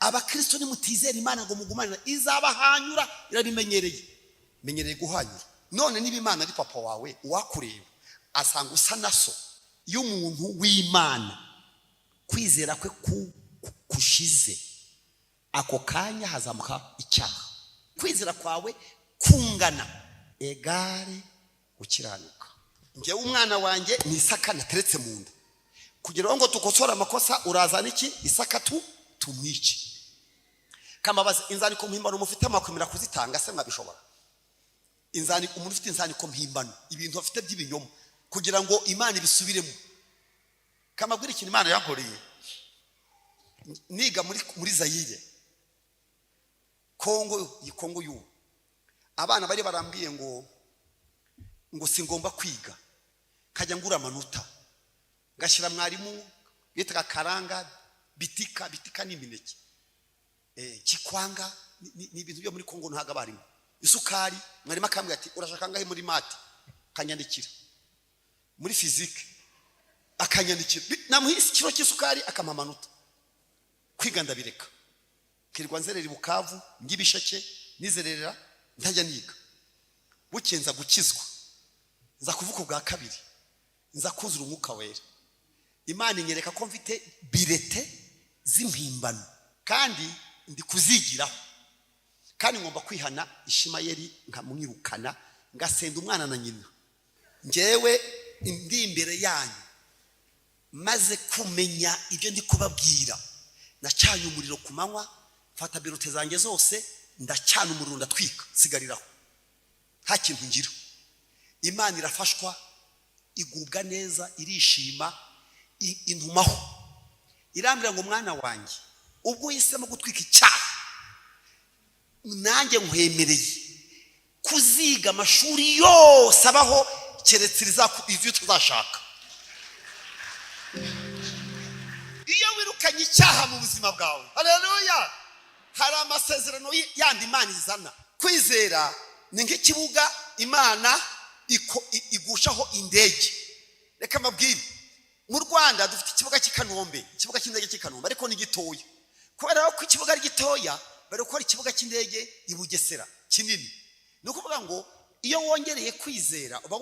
abakristo nimutizera Imana ngo mugumane izabahanyura, irabimenyereye guhanyura. None niba Imana ari papa wawe uwakureba asanga usa naso y'umuntu w'Imana, kwizera kwe kushize ako kanya hazamuka icyaha. Kwizera kwawe kungana egare ukiranuka. Ngewe umwana wanjye ni Isaka nateretse mu nda, kugira ngo tukosora amakosa urazana iki Isaka tumwice. Kamabaza inzandiko mpimbano mufite amakwemera kuzitanga se mwabishobora? Inzandiko umuntu ufite inzandiko mpimbano ibintu afite by'ibinyoma kugira ngo Imana ibisubiremo. Kamabwira ikintu Imana yankoreye niga muri Zayire Kongo yu abana bari barambwiye ngo singomba kwiga, kajya ngura amanota ngashira mwarimu yitaka karanga bitika n'imineke kikwanga ni ibintu byo muri Kongo ntaga barimo. Isukari mwarimu akambwira ati urashaka ngahe muri mate, kanyandikira muri physique akanyandikira namuhise kiro cy'isukari akamamanuta. Kwiga ndabireka, kirirwa nzerera Bukavu ngibisheke nizerera ntajya niga. Bukenza gukizwa nza kuvuka bwa kabiri, nza kuzura umwuka wera. Imana inyereka ko mfite Builet z'impimbano kandi ndi kuzigiraho, kandi ngomba kwihana Ishimayeli nkamwirukana ngasenda umwana na nyina. Ngewe ndi imbere yanyu maze kumenya ibyo ndi kubabwira, nacanye umuriro ku manywa, mfata birote zanjye zose ndacana umuriro ndatwika sigariraho nta kintu ngira. Imana irafashwa igubwa neza irishima intumaho irambira ngo mwana wanjye ubwo uhisemo gutwika icyaha nanjye nkwemereye kuziga amashuri yose abaho keretse ivyo tuzashaka. Iyo wirukanye icyaha mu buzima bwawe, haleluya, hari amasezerano yandi Imana izana. Kwizera ni nk'ikibuga Imana igushaho indege. Reka mabwire, mu Rwanda dufite ikibuga cy'Ikanombe, ikibuga cy'indege cy'Ikanombe, ariko ni gitoya. Kubera ko ikibuga ari gitoya bari gukora ikibuga cy'indege i Bugesera kinini. Ni ukuvuga ngo iyo wongereye kwizera uba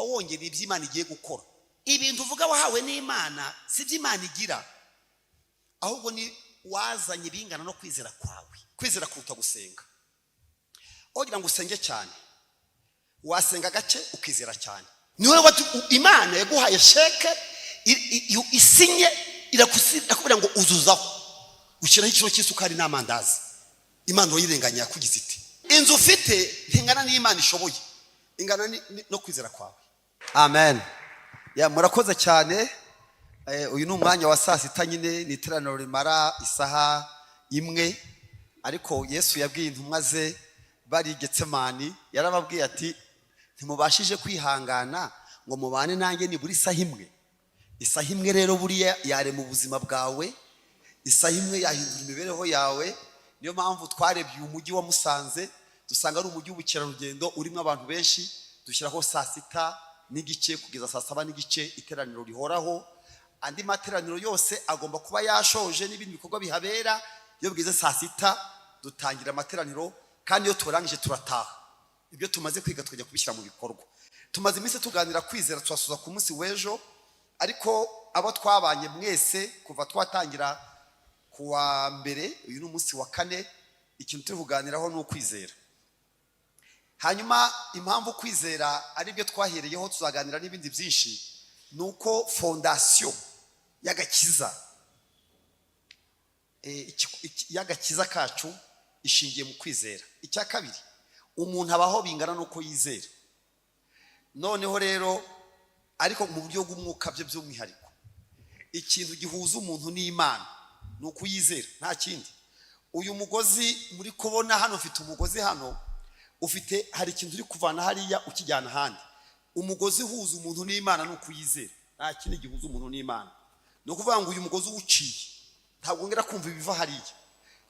wongereye ibyo Imana igiye gukora. Ibintu uvuga wahawe n'Imana si byo Imana igira, ahubwo ni wazanye bingana no kwizera kwawe. Kwizera kuruta gusenga. Ogira ngo usenge cyane, wasenga gace ukizera cyane. Niwe Imana yaguhaye sheke isinye irakubwira ngo uzuzaho ushyiraho ikiro cy'isukari n'amandazi. Imana uyirenganya yakugize iti inzu ufite ntingana n'Imana ishoboye, ingana no kwizera kwawe. Amen. Ya murakoze cyane. Uyu ni umwanya wa saa sita nyine, ni iteraniro rimara isaha imwe, ariko Yesu yabwiye intumwa ze bari Getsemani, yarababwiye ati ntimubashije kwihangana ngo mubane nanjye ni buri isaha imwe. Isaha imwe rero buriya yare mu buzima bwawe, isaha imwe yahindura imibereho yawe. Niyo mpamvu twarebye uyu mujyi wa Musanze dusanga ari umujyi w'ubukerarugendo urimo abantu benshi. Dushyiraho saa sita n'igice kugeza saa saba n'igice iteraniro rihoraho. Andi materaniro yose agomba kuba yashoje n'ibindi bikorwa bihabera. Iyo bwize saa sita dutangira amateraniro, kandi iyo turangije turataha. Ibyo tumaze kwiga tukajya kubishyira mu bikorwa. Tumaze iminsi tuganira kwizera, twasuza ku munsi w'ejo, ariko abo twabanye mwese kuva twatangira kuwa mbere, uyu ni umunsi wa kane, ikintu turi kuganiraho ni ukwizera. Hanyuma impamvu kwizera ari byo twahereyeho, tuzaganira n'ibindi byinshi, nuko fondation y'agakiza y'agakiza kacu ishingiye mu kwizera. Icya kabiri, umuntu abaho bingana nuko yizera. Noneho rero ariko mu buryo bw'umwuka byo by'umwihariko, ikintu gihuza umuntu n'Imana ni ukuyizera, nta kindi. Uyu mugozi muri kubona hano, ufite umugozi hano, ufite hari ikintu uri kuvana hariya ukijyana ahandi. Umugozi uhuza umuntu n'Imana ni ukuyizera, nta kindi gihuza umuntu n'Imana. Ni ukuvuga ngo uyu mugozi uwuciye ntabwo ngera kumva ibiva hariya.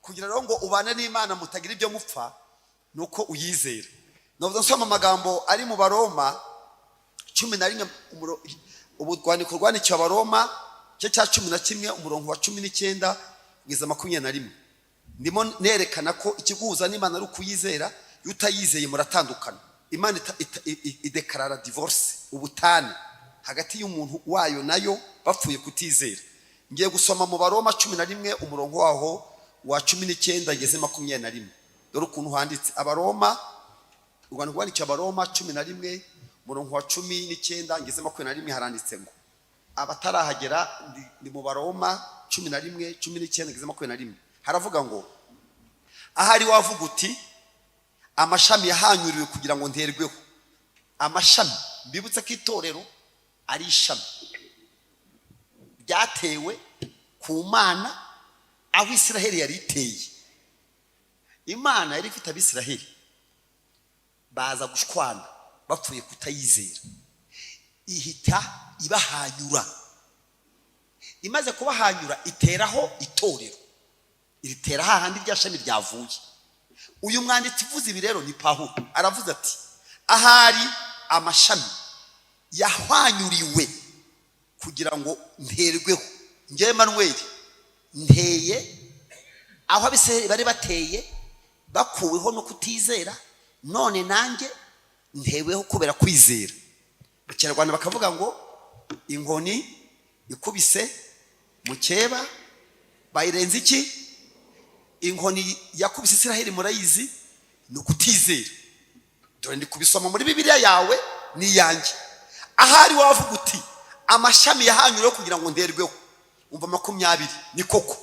Kugira rero ngo ubane n'Imana mutagira ibyo mupfa, nuko uyizera. Navuze nsoma amagambo ari mu Baroma 11, ubwandiko rwandikiwe Abaroma cya 11 umurongo wa 19 kugeza 21. ndimo nerekana ko ikiguhuza n'Imana ari ukuyizera, iyo utayizeye muratandukana. Imana idekarara divorce, ubutane hagati y'umuntu wayo nayo bapfuye kutizera. Ngiye gusoma mu Baroma 11 umurongo waho wa 19 ngeze 21. Dore ukuntu handitse Abaroma, Rwanda rwandikira Abaroma 11 umurongo wa 19 ngeze 21 haranditse ngo abatarahagera ni mu Baroma 11 19 ngeze 21. Haravuga ngo ahari wavuga uti amashami yahanyuriwe kugira ngo nterweho. Amashami mbibutse ko itorero ari ishami byatewe ku Mana aho Isiraheli yari iteye. Imana yari ifite abisiraheli baza gushwana bapfuye kutayizera, ihita ibahanyura. Imaze kubahanyura iteraho itorero, iritera hahandi rya shami ryavuye. Uyu mwanditsi uvuze ibi rero ni Pawulo, aravuze ati ahari amashami yahwanyuriwe kugira ngo nterweho. Nge Emmanuel nteye aho abisiraheli bari bateye bakuweho no kutizera, none nanjye nteweho kubera kwizera. Mu Kinyarwanda bakavuga ngo inkoni ikubise mukeba bayirenze iki? Inkoni yakubise Isiraheli murayizi ni ukutizera. Dore ndi kubisoma muri Bibiliya yawe ni yanjye. Ahari wavuga uti amashami yahanyuriwe kugira ngo nderweho, umva 20 ni koko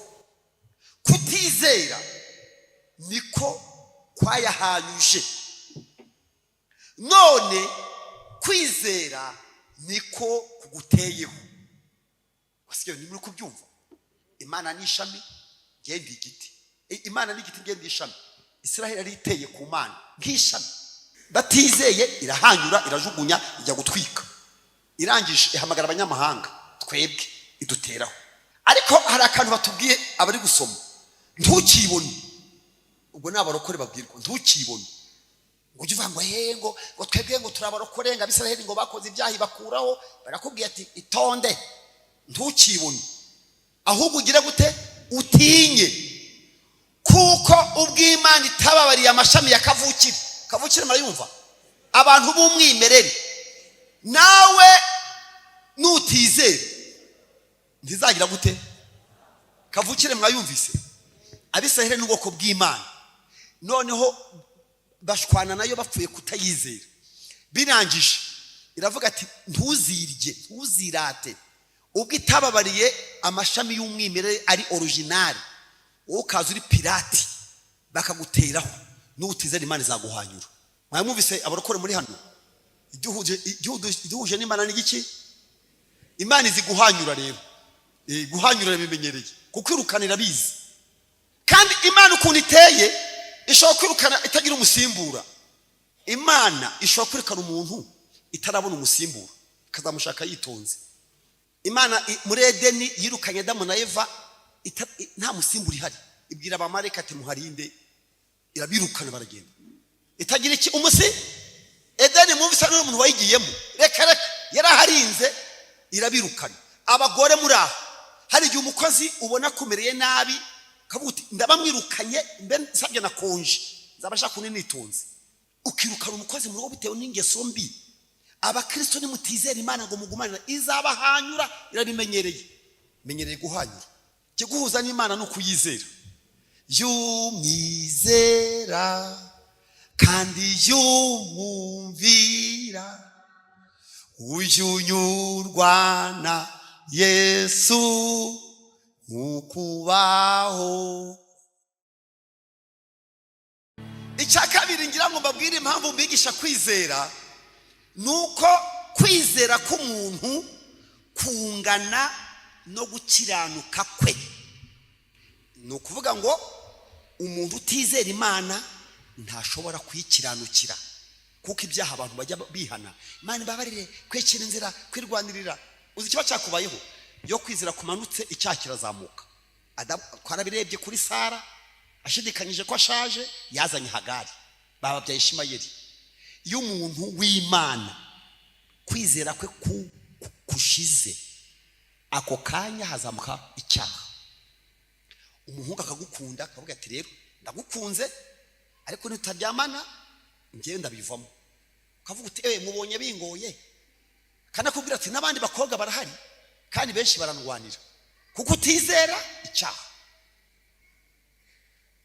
kutizera niko kwayahanyuje, none kwizera niko kuguteyeho. Wasiye ni muri kubyumva? Imana ni ishami, ngende igiti. Imana ni igiti, ngende ishami. Isiraheli ari iteye ku Mana nk'ishami, batizeye irahanyura, irajugunya, ijya gutwika. Irangije ihamagara abanyamahanga, twebwe iduteraho. Ariko hari akantu batubwiye abari gusoma, ntukibone. Ubwo n'abarokore babwirwa ntukibone. Ngo uvuga ngo ngo twebwe ngo turabarokore, ngo abisiraheli ngo bakoze ibyahi bakuraho, barakubwiye ati itonde ntukibone, ahubwo ugira gute? Utinye, kuko ubw'Imana itababariye amashami ya kavukire. Kavukire marayumva? Abantu b'umwimerere. Nawe nutizera ntizagira gute? Kavukire mwayumvise? Abisiraheli n'ubwoko bw'Imana, noneho bashwana nayo bapfuye kutayizera. Birangije iravuga ati ntuzirye, ntuzirate, ubwo itababariye amashami y'umwimerere ari original, wowe ukaza uri pirate bakaguteraho, n'utizera Imana izaguhanyura. Mwamwumvise abarokore muri hano? Iduhuje n'Imana ni iki? Imana izi guhanyura rero. Guhanyura bimenyereye, kuko irukanira bizi. Kandi Imana ukuntu iteye ishobora kwirukana itagira umusimbura. Imana ishobora kwirukana umuntu itarabona umusimbura, kazamushaka yitonze. Imana muri Edeni yirukanye Adamu na Eva nta musimbura ihari, ibwira abamarayika ati muharinde, irabirukana baragenda. Itagira iki umusi? Edeni mwumvise n'umuntu wayigiyemo, reka yaraharinze irabirukana. Abagore muri aho, hari igihe umukozi ubona kumereye nabi, kabuti ndabamwirukanye mbe nsabye nakonje, nzabasha kuninitonze. Ukirukana umukozi muri wo bitewe n'ingeso mbi. Abakristo nimutizera Imana ngo mugumane, izabahanyura, irabimenyereye. Menyereye guhanyura. Kiguhuza n'Imana no kuyizera. Yumwizera kandi yumwumvira, uyunyurwa na Yesu mukubaho. Icya kabiri ngira ngo mbabwire impamvu mbigisha kwizera, nuko kwizera k'umuntu kungana no gukiranuka kwe. Ni ukuvuga ngo umuntu utizera Imana ntashobora kuyikiranukira, kuko ibyaha abantu bajya bihana. Imana ibabarire, kwekira inzira, kwirwanirira. Uzi kiba cyakubayeho yo kwizera kumanutse, icyaha kirazamuka. Adamu twarabirebye kuri Sara, ashidikanyije ko ashaje, yazanye Hagari, bababyaye Ishimayeli. Iyo umuntu w'Imana kwizera kwe kushize, ako kanya hazamuka icyaha. umuhungu akagukunda akavuga ati rero ndagukunze ariko nitaryamana ngiye ndabivamo. Ukavuga uti mubonye bingoye, kanakubwira ati n'abandi bakobwa barahari kandi benshi baranwanira kuko utizera icyaha.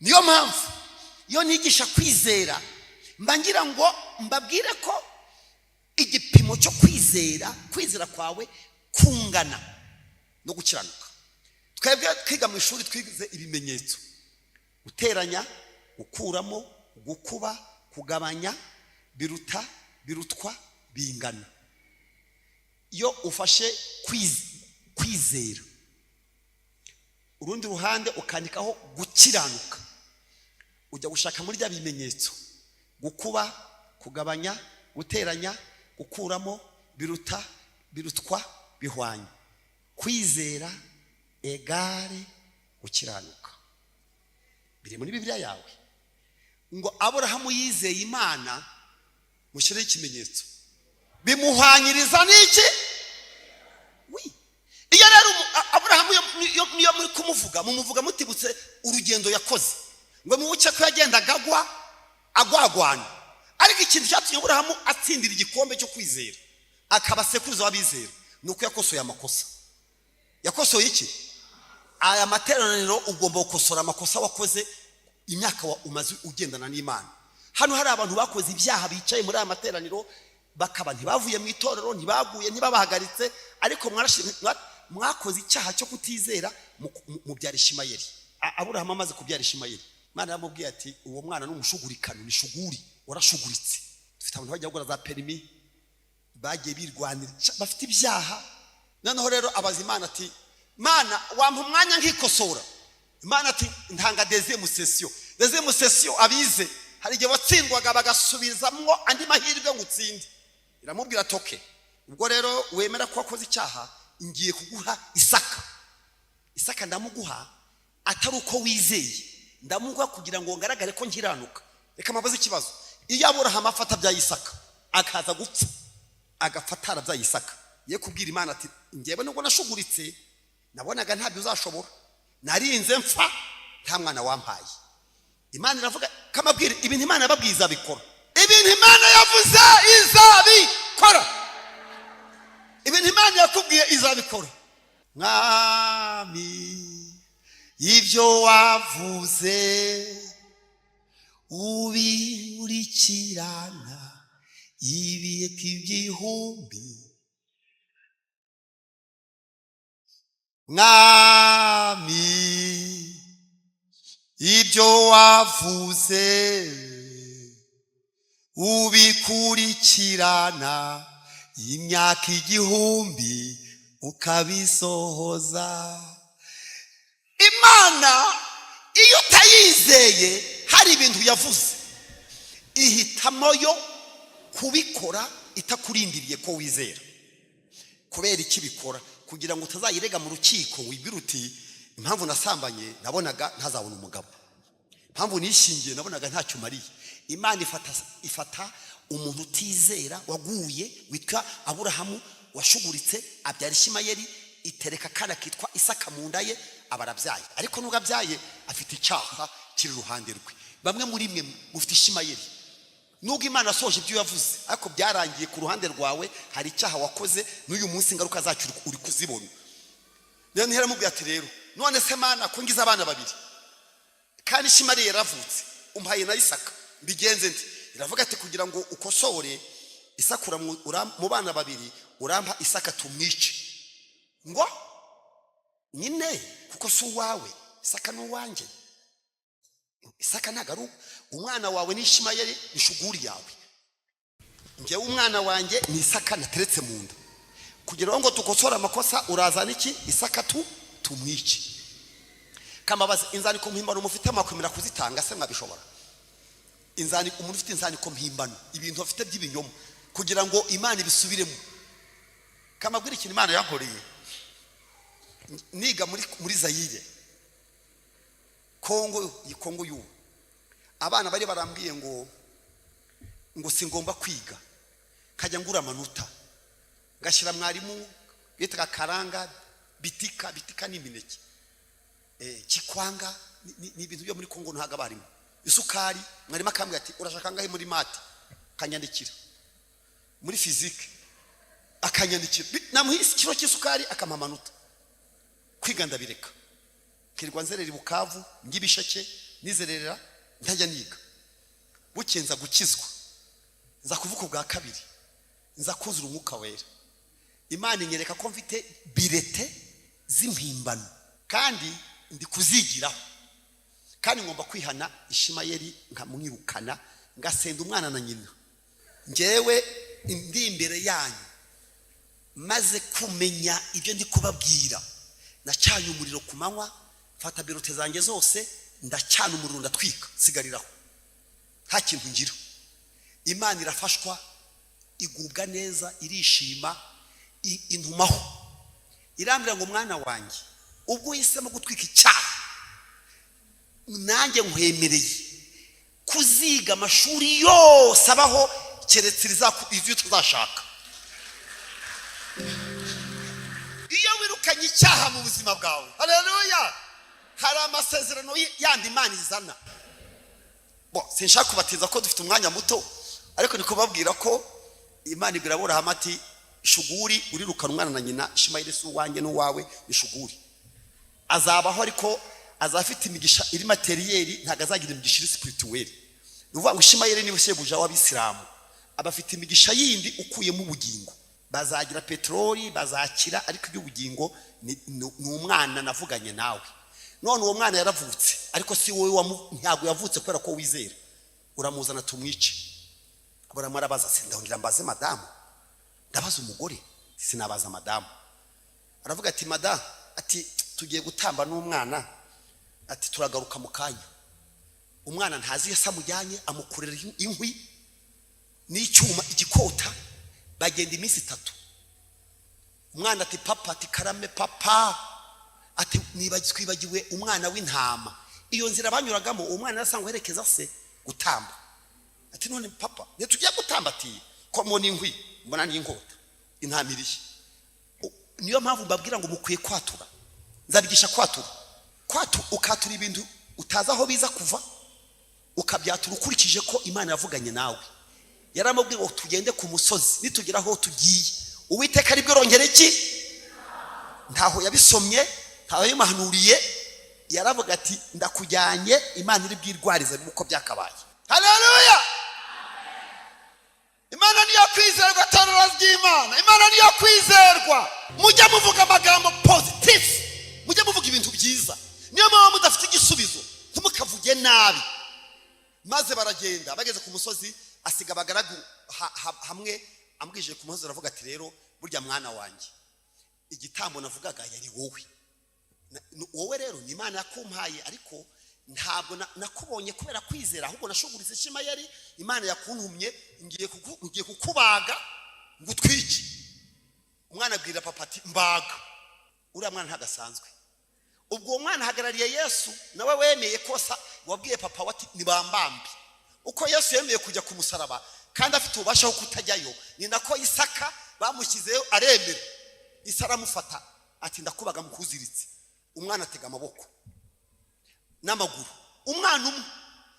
Niyo mpamvu iyo nigisha kwizera mbangira ngo mbabwire ko igipimo cyo kwizera kwawe kungana no gukiranuka. Twebwe twiga mu ishuri twigize ibimenyetso: guteranya, gukuramo, gukuba, kugabanya, biruta, birutwa, bingana. Iyo ufashe kwizera urundi ruhande ukandikaho gukiranuka, ujya gushaka muri bya bimenyetso: gukuba, kugabanya, guteranya, gukuramo, biruta, birutwa, bihwanye. Kwizera egare gukiranuka. Biri muri Bibiliya yawe ngo Aburahamu yizeye Imana, mushireho ikimenyetso, bimuhwanyiriza n'iki? Iyo rero Aburahamu niyo muri kumuvuga, mumuvuga mutibutse urugendo yakoze, ngo mubuke ko yagendaga agwagwana. Ariko ikintu cyatumye Aburahamu atsindira igikombe cyo kwizera akaba sekuruza w'abizera nuko yakosoye amakosa. Yakosoye iki? Aya materaniro ugomba gukosora amakosa wakoze imyaka umaze ugendana n'Imana. Hano hari abantu bakoze ibyaha bicaye muri aya materaniro, bakaba ntibavuye mu itorero, ntibaguye, ntibabahagaritse, ariko mwakoze icyaha cyo kutizera mubyara Ishimayeli. Aburahamu amaze kubyara Ishimayeli, Imana yamubwiye ati uwo mwana n'umushugurikano, ni shuguri, warashuguritse. Dufite abantu bajya gukora za perimi, bagiye birwanira, bafite ibyaha. Noneho rero abaza Imana ati Mana wampa umwanya nkikosora. Imana ati ntanga deuxième session abize. Hari igihe watsindwaga bagasubizamwo andi mahirwe ngo utsinde. Iramubwira toke, ubwo rero wemera ko wakoze icyaha, ngiye kuguha Isaka ndamuguha atari uko wizeye, ndamuguha kugira ngo ngaragare ko nkiranuka. Reka mabaze ikibazo: iyo Aburahamu afata bya Isaka akaza gupfa, agafatara bya Isaka, ye kubwira Imana ati ngewe nubwo nashuguritse nabonaga ntabyo uzashobora, narinze mpfa nta mwana wampaye. Imana iravuga kamabwire ibintu Imana yababwiza bikora, ibintu Imana yavuze izabikora, ibintu Imana yakubwiye izabikora. Mwami ibyo wavuze ubikurikirana ibihe k'igihumbi. Mwami ibyo wavuze ubikurikirana imyaka igihumbi ukabisohoza. Imana iyo utayizeye hari ibintu yavuze ihitamo yo kubikora itakurindiriye ko wizera. Kubera iki bikora? Kugira ngo utazayirega mu rukiko wibwira uti impamvu nasambanye nabonaga ntazabona umugabo, impamvu nishingiye nabonaga ntacyo mariye. Imana ifata umuntu utizera waguye witwa Aburahamu, washuguritse, abyara Ishimayeli, itereka kana kitwa Isaka mu nda ye, abarabyaye. Ariko nubwo abyaye afite icyaha kiri ruhande rwe. Bamwe muri mwe mufite Ishimayeli, nubwo Imana asoje ibyo yavuze, ariko byarangiye ku ruhande rwawe, hari icyaha wakoze, n'uyu munsi ingaruka zacyo uri kuzibona. Rero ntihera mubwira ati rero none se Mana ko ngize abana babiri kandi Ishimayeli yaravutse, umpaye na Isaka, mbigenze nti? Iravuga ati kugira ngo ukosore Isaka mu bana babiri urampa Isaka tumwice. Ngo nyine kuko si uwawe, Isaka ni uwanjye. Isaka nagaru umwana wawe ni Ishimayeli, ni shuguri yawe. Ngewe umwana wanjye ni Isaka nateretse mu nda. Kugira ngo tukosora amakosa urazana iki? Isaka tumwice. Kamabaza inzandiko mpimbano mufite amakomera kuzitanga se mwabishobora? Umuntu ufite inzandiko mpimbano, ibintu afite by'ibinyoma, kugira ngo Imana ibisubiremo. Kamabwira ikintu Imana yankoreye, niga muri Zaire, Kongo y'ubu, abana bari barambwiye ngo singomba kwiga, kajya ngura amanota, ngashyira mwarimu bitaga karanga, bitika n'imineke. kikwanga ni ibintu byo muri Kongo ntaga barimo isukari mwarimo akambwe ati urashaka ngahe muri mate kanyandikira muri physique akanyandikira namuhisi kiro cy'isukari akamamanota kwiga ndabireka kirwa nzerera Bukavu ngibishake nizerera ntajya niga bukenza gukizwa nza kuvuka bwa kabiri nza kuzura umwuka wera Imana inyereka ko mfite Builet z'impimbano kandi ndi kuzigiraho kandi ngomba kwihana Ishimayeli nkamwirukana ngasenda umwana na nyina ngewe ndi imbere yanyu maze kumenya ibyo ndi kubabwira nacanye umuriro ku manywa mfata Builet zanjye zose ndacana umuriro ndatwika sigariraho nta kintu ngira Imana irafashwa igubwa neza irishima intumaho irambira ngo mwana wanjye ubwo yisemo gutwika icyaha nanjye nkwemereye kuziga amashuri yose abaho keretse ivyo tuzashaka iyo wirukanye icyaha mu buzima bwawe haleluya hari amasezerano yandi Imana izana sinshaka kubatiza ko dufite umwanya muto ariko niko babwira ko Imana igirabura hamati shuguri urirukana umwana na nyina Ishimayeli su wanjye n'uwawe ishuguri azabaho ariko azafite imigisha iri materiyeri ntago azagira imigisha iri spirituel nuvuga ngo Ishimayeli ni busebuja w'abisilamu abafite imigisha yindi ukuyemo ubugingo bazagira petroli bazakira ariko iby'ubugingo ni umwana navuganye nawe none uwo mwana yaravutse ariko si wowe ntago yavutse kwera ko wizera uramuzana tumwice abaramara baza sindahungira mbaze madamu ndabaza umugore sinabaza madamu aravuga ati madamu ati tugiye gutamba n'umwana ati turagaruka mu kanya umwana ntazi yesa mujyanye amukorera inkwi n'icyuma igikota bagenda iminsi 3 umwana ati papa ati karame papa ati twibagiwe umwana w'intama iyo nzira banyuragamo umwana nasanga herekeza se gutamba ati none papa ne tugiye gutamba ati ko moni inkwi mbona ni inkota intamiriye niyo mpamvu mbabwira ngo mukwiye kwatura nzabigisha kwatura ukatura ibintu utaza aho biza kuva ukabyatura ukurikije ko Imana yavuganye nawe yaramubwiye ngo tugende ku musozi nitugera aho tugiye Uwiteka ari bwo rongere iki ntaho yabisomye ntaho yimahanuriye yaravuga ati ndakujyanye Imana iri bwirwarize uko byakabaye haleluya Imana niyo kwizerwa tarora ry'Imana Imana niyo kwizerwa mujye muvuga amagambo positive mujye muvuga ibintu byiza niyo mpamvu mudafite igisubizo ntimukavuge nabi maze baragenda bageze ku musozi asiga abagaragu hamwe ambwije ku musozi aravuga ati rero burya mwana wanjye igitambo navugaga yari wowe rero ni Imana yakumpaye ariko ntabwo nakubonye kubera kwizera ahubwo nashuguritse Ishimayeli Imana yakuntumye ngiye kukubaga ngutwiki umwana abwira papa ati mbaga uriya mwana ntagasanzwe ubwo umwana hagarariye Yesu nawe wemeye kosa wabwiye papa wati nibambambi uko Yesu yemeye kujya ku musaraba kandi afite ubasha ko kutajyayo ni nako Isaka bamushyizeyo aremera Isara mufata ati ndakubaga mukuziritse umwana atega amaboko n'amaguru umwana umwe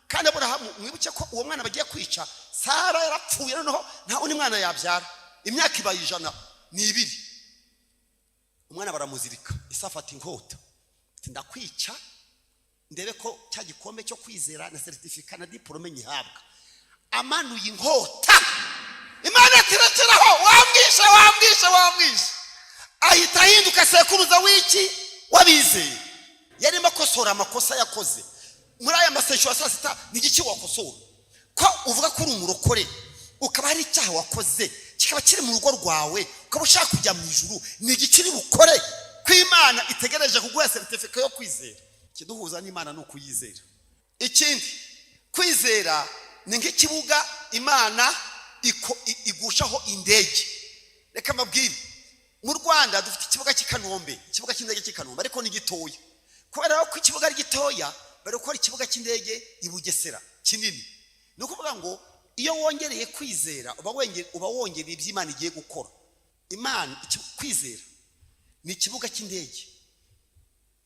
kandi Aburahamu mwibuke ko uwo mwana bagiye kwica Sara yarapfuye noneho nta undi mwana yabyara imyaka ibaye 102 umwana baramuzirika isafata inkota ati ndakwica ndebe ko cya gikombe cyo kwizera na certificate na diplome nyihabwa amanuye inkota Imana tiratiraho wambwisha ahita hinduka sekuruza wiki wabizeye yarimo kosora amakosa yakoze muri aya masesho ya sasita nigiki wakosora ko uvuga ko uri umurokore ukaba hari icyaha wakoze kikaba kiri mu rugo rwawe ukaba ushaka kujya mu ijuru nigiki uri bukore kw'Imana itegereje kuguha certificate yo kwizera kiduhuza n'Imana no kuyizera ikindi kwizera ni nk'ikibuga Imana igushaho indege reka mabwire mu Rwanda dufite ikibuga cy'Ikanombe ikibuga cy'indege cy'Ikanombe ariko ni gitoya kubera ko ikibuga ari gitoya bari gukora ikibuga cy'indege i Bugesera kinini no kuvuga ngo iyo wongereye kwizera uba wongereye iby'Imana igiye gukora Imana kwizera ni ikibuga cy'indege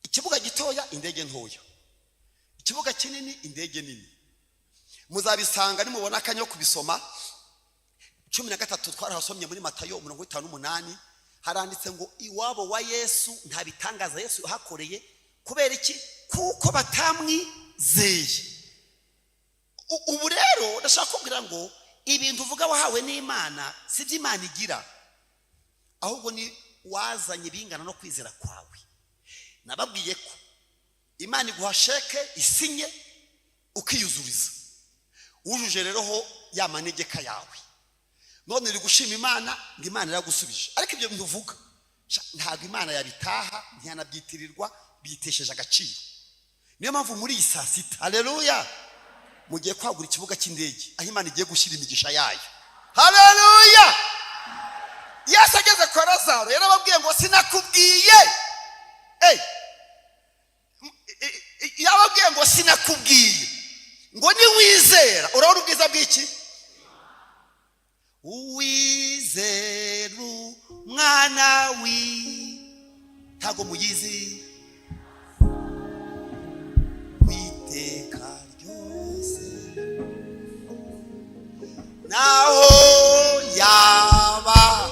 ikibuga gitoya indege ntoya, ikibuga kinini indege nini. Muzabisanga nimubona akanya ko kubisoma. 13 twarahasomye muri Matayo 58 haranditse ngo iwabo wa Yesu nta bitangaza Yesu hakoreye. Kubera iki? Kuko batamwizeye. Ubu rero ndashaka kubwira ngo ibintu uvuga wahawe n'Imana si by'Imana igira, ahubwo ni wazanye bingana no kwizera kwawe. Nababwiye ko Imana iguha sheke isinye ukiyuzuriza, wujuje rero ho ya manegeka yawe. None uri gushima Imana ngo Imana iragusubije, ariko ibyo bintu uvuga ntabwo Imana yabitaha, ntiyanabyitirirwa, bitesheje agaciro. Niyo mpamvu muri iyi saa sita, haleluya, mugiye kwagura ikibuga cy'indege aho Imana igiye gushyira imigisha yayo. Haleluya! Yesu ageze kwa Lazaro yarababwiye ngo sinakubwiye. Yababwiye ngo sinakubwiye ngo ni wizera. Urabona ubwiza bw'iki? Uwizeru mwana ntago muyizi witeka ryose naho yaba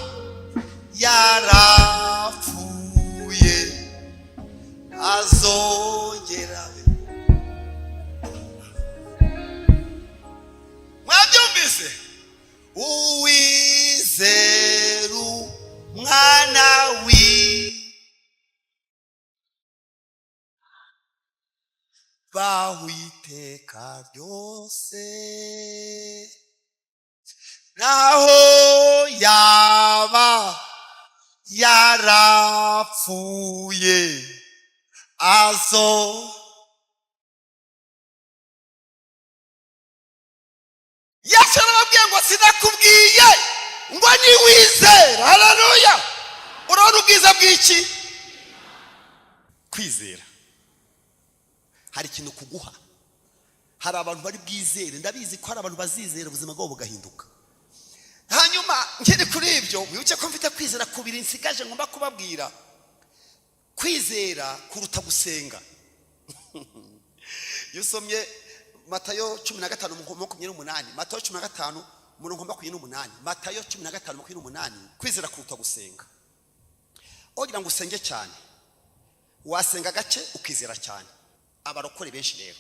yarapfuye azongera. Mwabyumvise? Uwizeru mwana bahwiteka ryose naho yaba yarapfuye Yesu arababwiye ngo sinakubwiye ngo ni wizera. Haleluya! Urabona ubwiza bw'iki? Kwizera hari ikintu kuguha. Hari abantu bari bwizere, ndabizi ko hari abantu bazizera ubuzima bwabo bugahinduka. Hanyuma nkiri kuri ibyo, wibuke ko mfite kwizera kubiri nsigaje ngomba kubabwira. Kwizera kuruta gusenga. Yusomye Matayo 15:28, Matayo 15:28, Matayo 15:28. Kwizera kuruta gusenga. Ogira ngo usenge cyane, wasenga gace ukizera cyane. Abarokore benshi rero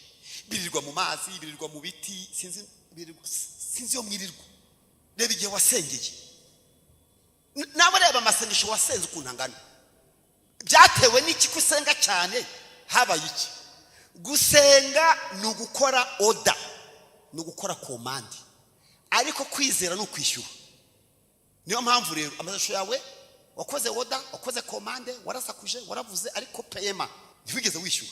birirwa mu mazi, birirwa mu biti, sinzi yo mwirirwa. Reba igihe wasengeye, nawe reba amasengesho wasenze ukuntu angana. Byatewe n'iki kusenga cyane? Habaye iki? Gusenga ni ugukora oda, ni ugukora komandi, ariko kwizera ni ukwishyura. Niyo mpamvu rero amashusho yawe wakoze oda, wakoze komande, warasakuje, waravuze, ariko payema ntibigeze wishyura.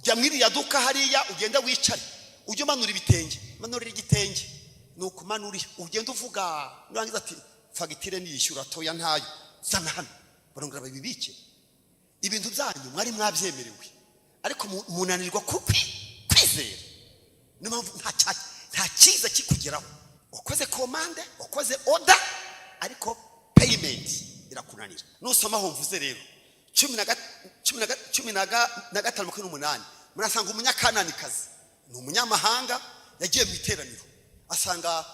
Jya mwiriya duka hariya ugenda wicare, ujye umanura ibitenge, manurira igitenge, nuko manuri ugenda uvuga, nurangiza ati fagitire niyishyura toya ntayo, zana hano barongera babibike. Ibintu byanyu mwari mwabyemerewe, ariko munanirwa kwizera. Niyo mpamvu nta cyiza kikugeraho. Wakoze komande, wakoze oda, ariko payment irakunanira. Nusoma aho mvuze rero 15:28 murasanga umunyakananikazi ni umunyamahanga yagiye mu iteraniro, asanga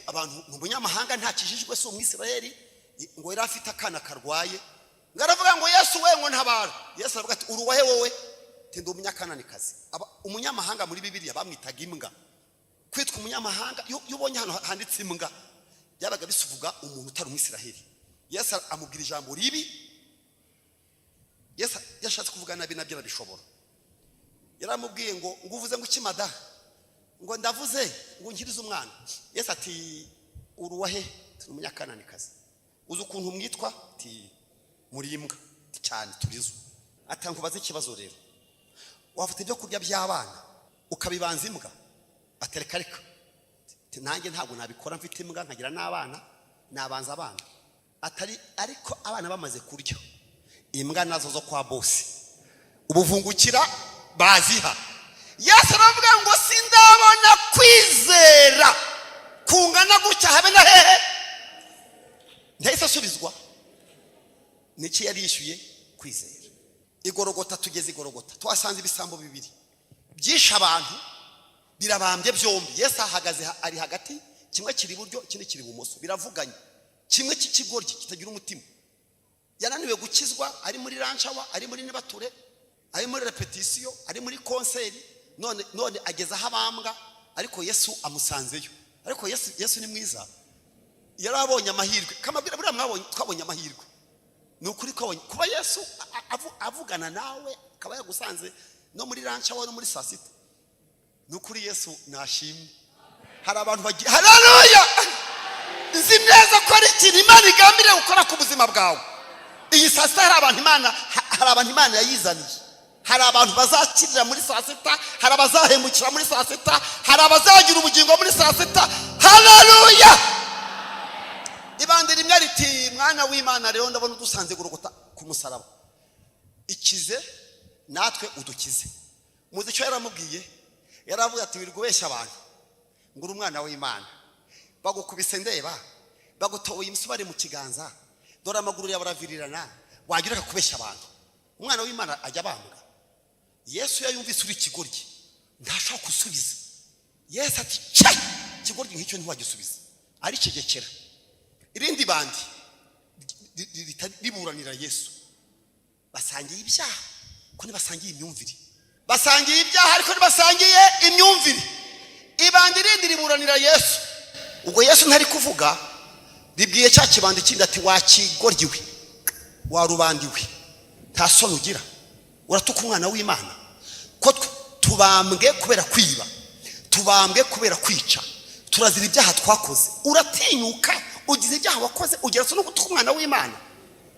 abantu umunyamahanga ntakijijwe, so umwisirayeli ngo yari afite akana karwaye, ngaravuga ngo Yesu we ngo ntabara. Yesu aravuga ati uruwahe wowe? Tende umunyakananikazi. Umunyamahanga muri Bibiliya bamwitaga imbwa. Kwitwa umunyamahanga yubonye hano handitse imbwa byabaga bisuvuga umuntu utari umwisirayeli. Yesu amubwira ijambo ribi. Yesu yashatse kuvuga nabi nabyo arabishobora. Yaramubwiye ngo uvuze ngo ikimada, ngo ndavuze ngo nkirize umwana. Yesu ati uruwahe? Turi umunyakananikazi. Uzi ukuntu mwitwa? Ati muri imbwa cyane turizo. Atankubaza ikibazo rero, wafite ibyo kurya by'abana ukabibanza imbwa? Atereka reka, nanjye ntabwo nabikora, mfite imbwa nkagira n'abana, nabanza abana. Atari ariko abana bamaze kurya, imbwa nazo zo kwa bosi ubuvungukira baziha. Yesu aravuga ngo sindabona kwizera kungana gutya habe na hehe. Ndahise asubizwa niki yari yishyuye? Kwizera. igorogota. Tugeze igorogota twasanze ibisambo bibiri byisha abantu birabambye byombi. Yesu ahagaze ari hagati, kimwe kiri iburyo ikindi kiri ibumoso, biravuganye. Kimwe cy'ikigoryi kitagira umutima, yananiwe gukizwa, ari muri ranshawa, ari muri nibature, ari muri repetition, ari muri konseri, none ageze aho abambwa, ariko Yesu amusanzeyo. Ariko Yesu ni mwiza, yarabonye amahirwe. Kamabwira buriya mwabonye twabonye amahirwe. Nukuri ko kuba Yesu avugana nawe akaba yagusanze no muri ranshawa no muri sasita. Nukuri Yesu nashimwe. Hari abantu bagiye, haleluya, nzi neza ko ari ikintu Imana igambiriye gukora ku buzima bwawe. Iyi sasita hari abantu Imana yayizaniye. Hari abantu bazakirira muri sasita, hari abazahemukira muri sasita, hari abazagira ubugingo muri sasita. Haleluya. Ibandi rimwe riti, mwana w'Imana rero ndabona udusanze gurugota ku musaraba, ikize natwe udukize. Muzi cyo yaramubwiye, yaravuga ati wirugubeshya abantu ngo uri umwana w'Imana, bagukubise ndeba, bagutoboye imisubare mu kiganza, dore amaguru yabaravirirana, wagira akakubeshya abantu. Umwana w'Imana ajya bambwa. Yesu yayumvise uri ikigoryi ntashaka gusubiza. Yesu ati cya ikigoryi nk'icyo ntiwagisubiza, ari cegekera. Irindi bandi riburanira Yesu, basangiye ibyaha ko ntibasangiye imyumvire, basangiye ibyaha ariko ntibasangiye imyumvire. Ibandi rindi riburanira Yesu, ubwo Yesu ntari kuvuga, ribwiye cya kibandi kindi ati wakigoryiwe, warubandiwe, nta soni ugira, uratuka umwana w'Imana. Ko tubambwe kubera kwiba, tubambwe kubera kwica, turazira ibyaha twakoze, uratinyuka ugize ibyaha wakoze, ugera so no gutuka umwana w'Imana.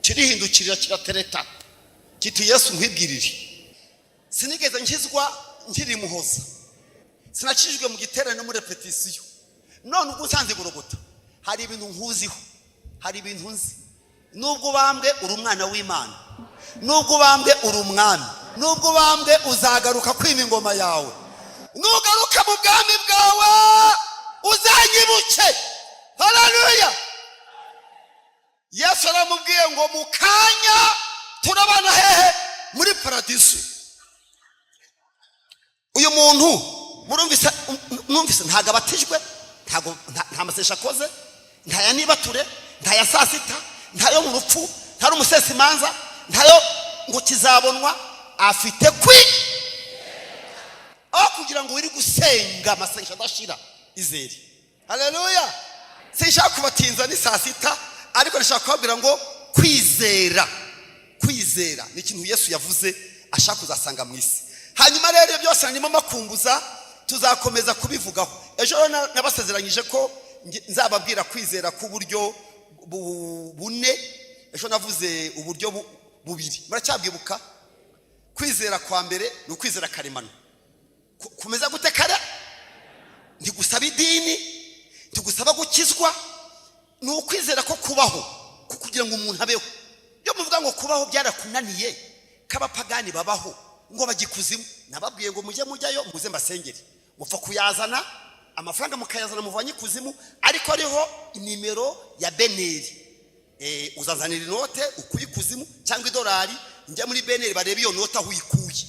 Kirihindukirira kiratereta kiti Yesu nkwibwirire, sinigeze nkizwa nkiri muhoza, sinakijwe mu giterane no muri repetition. None ubwo usanze gurogota, hari ibintu nkuziho, hari ibintu nzi. Nubwo bambwe uri umwana w'Imana, nubwo bambwe uri umwami, nubwo bambwe uzagaruka kwima ingoma yawe, nugaruka mu bwami bwawe uzanyibuke. Haleluya. Yesu aramubwiye ngo mukanya turabana hehe? Muri paradiso. Uyu muntu murumvise ntago abatijwe, nta masesha akoze, nta ya nibature, nta ya sasita, nta yo mu rupfu, nta rumusesi manza, nta yo ngo kizabonwa, afite aho kugira ngo wiri gusenga amasengesho adashira izeri. Haleluya. Sinshaka kubatinza ni sasita, ariko nashaka kubabwira ngo kwizera ni ikintu Yesu yavuze ashaka kuzasanga mu isi. Hanyuma rero byose ndimo makumbuza, tuzakomeza kubivugaho. Ejo nabasezeranyije ko nzababwira kwizera ku buryo bune. Ejo navuze uburyo bubiri, muracyabwibuka? Kwizera kwa mbere ni ukwizera karemano. Kumeza gute kare? Ntigusaba idini, ntigusaba gukizwa, ni ukwizera ko kubaho kugira ngo umuntu abeho. Iyo muvuga ngo kubaho byarakunaniye, k'abapagani babaho ngo bagikuzimu, nababwiye ngo mujyayo muze mbasengere, mupfa kuyazana amafaranga mukayazana muvanye kuzimu, ariko ariho nimero ya beneri. Uzazanira inote ukuye kuzimu cyangwa idolari, njya muri beneri bareba iyo note aho uyikuye.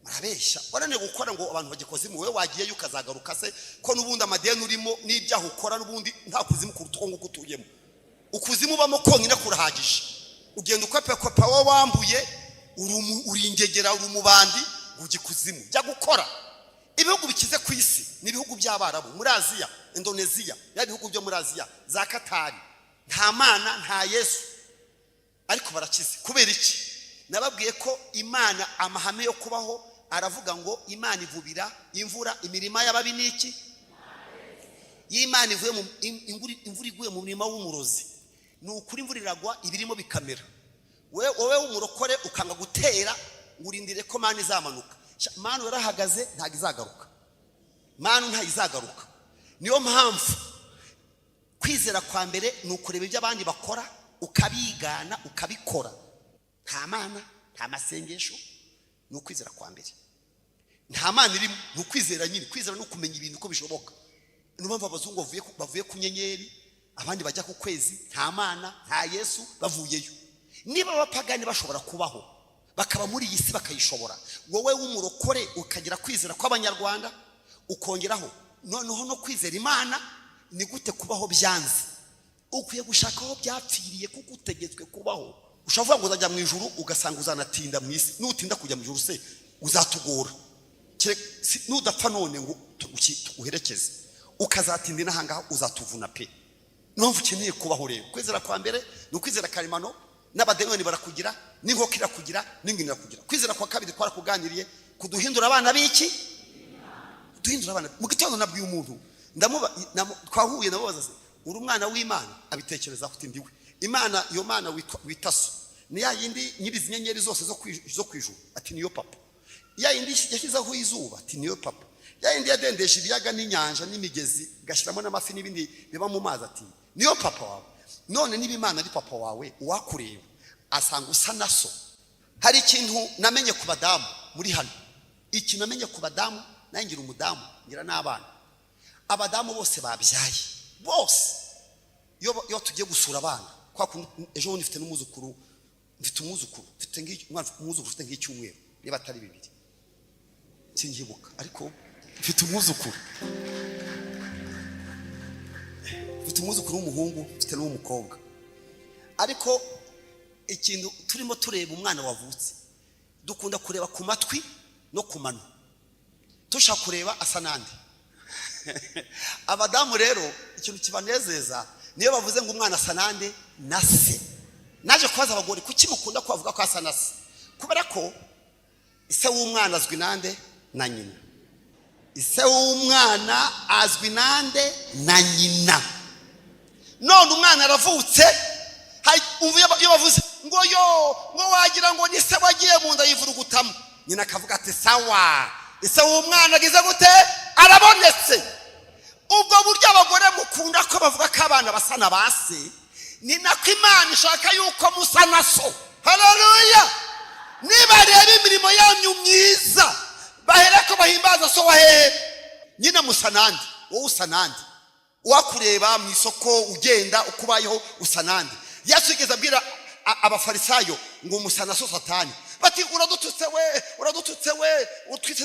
Marabeshya, warane gukora ngo abantu bagikozimu, wewe wagiye ukazagaruka se ko nubundi amadeni urimo n'ibyaho ukora nubundi nta kuzimu kurutongo kutuyemo. Ukuzimu bamo konyine kurahagije, ugenda ukwepa wowe wambuye, uringegera uri umubandi ugikuzimu jya gukora. Ibihugu bikize ku isi ni ibihugu by'Abarabu, muri Aziya, Indonesia, ya bihugu byo muri Aziya, za Katari, nta Mana nta Yesu, ariko barakize. Kubera iki? Nababwiye ko Imana amahame yo kubaho aravuga ngo Imana ivubira imvura imirima y'ababi niki? Y'Imana ivuye mu imvura iguye mu murima w'umurozi, ni ukuri imvura iragwa ibirimo bikamera. Wowe umurokore ukanga gutera ngurindire ko Mana izamanuka. Mana yarahagaze ntago izagaruka, Mana ntayizagaruka. Niyo mpamvu kwizera kwa mbere ni ukureba ibyo abandi bakora ukabigana ukabikora. Nta Mana nta masengesho, ni ukwizera kwa mbere. Nta Mana irimo, ni ukwizera nyine. Kwizera no kumenya ibintu ko bishoboka. Niyo mpamvu abazungu bavuye ku nyenyeri, abandi bajya ku kwezi. Nta Mana nta Yesu, bavuyeyo. Niba abapagani bashobora kubaho bakaba muri iyi si bakayishobora. Wowe w'umurokore ukagira kwizera kw'abanyarwanda, ukongeraho noneho no kwizera Imana, ni gute kubaho byanze? Ukwiye gushaka aho byapfiriye kuko utegetswe kubaho. Ushavuga ngo uzajya mu ijuru ugasanga uzanatinda mu isi. Nutinda kujya mu ijuru se uzatugora. Nudapfa none ngo tuguherekeze, ukazatinda n'ahangaha uzatuvuna pe. Numva ukeneye kubaho rero. Kwizera kwa mbere ni ukwizera karemano, n'abademoni barakugira, n'inkoko irakugira, n'ingwe irakugira. Kwizera kwa kabiri twarakuganiriye, kuduhindura abana b'iki? Duhindura abana. Mu gitondo nabwiye umuntu, twahuye namubaza se, uri umwana w'Imana? Abitekereza kuti ndiwe. Imana, iyo Mana wita so, ni ya yindi nyiriza inyenyeri zose zo kwijuru, ati niyo papa. Ya yindi yashyizeho izuba, ati niyo papa. Ya yindi yadendesha ibiyaga n'inyanja n'imigezi, gashyiramo n'amafi n'ibindi biba mu mazi, ati niyo papa wawe. None niba Imana ari papa wawe, uwakureba asanga usa na so. Hari ikintu namenye ku badamu muri hano. Ikintu namenye ku badamu, nangira umudamu, ngira n'abana. Abadamu bose babyaye, bose yo tugiye gusura abana. Kwa ejo bundi mfite n'umuzukuru, mfite umwuzukuru ufite nk'icyumweru, niba atari bibiri singibuka, ariko mfite umwuzukuru w'umuhungu, mfite n'uw'umukobwa. Ariko ikintu turimo tureba umwana wavutse, dukunda kureba ku matwi no ku mano, tushaka kureba asa nande. Abadamu rero ikintu kibanezeza niyo bavuze ngo umwana asa nande na se. Naje kubaza abagore kuki mukunda kuvuga ko asa na se, kubera ko ise w'umwana azwi nande na nyina. Ise w'umwana azwi nande na nyina. None umwana aravutse, iyo bavuze ngo wagira ngo ni se wagiye mu nda yivurugutamo, nyina akavuga ati sawa, ise w'umwana agize gute? Arabonetse. Ubwo buryo abagore mukunda ko bavuga ko abana basa na base, ni nako Imana ishaka yuko musa na so. Haleluya! Niba rero imirimo yanyu myiza, bahereko bahimbaza so wahehe, nyina musa nande, wowe usa nande. Uwakureba mu isoko ugenda ukubayeho usa nande. Yesu yigeze abwira abafarisayo ngo musa na so Satani, bati uradututse we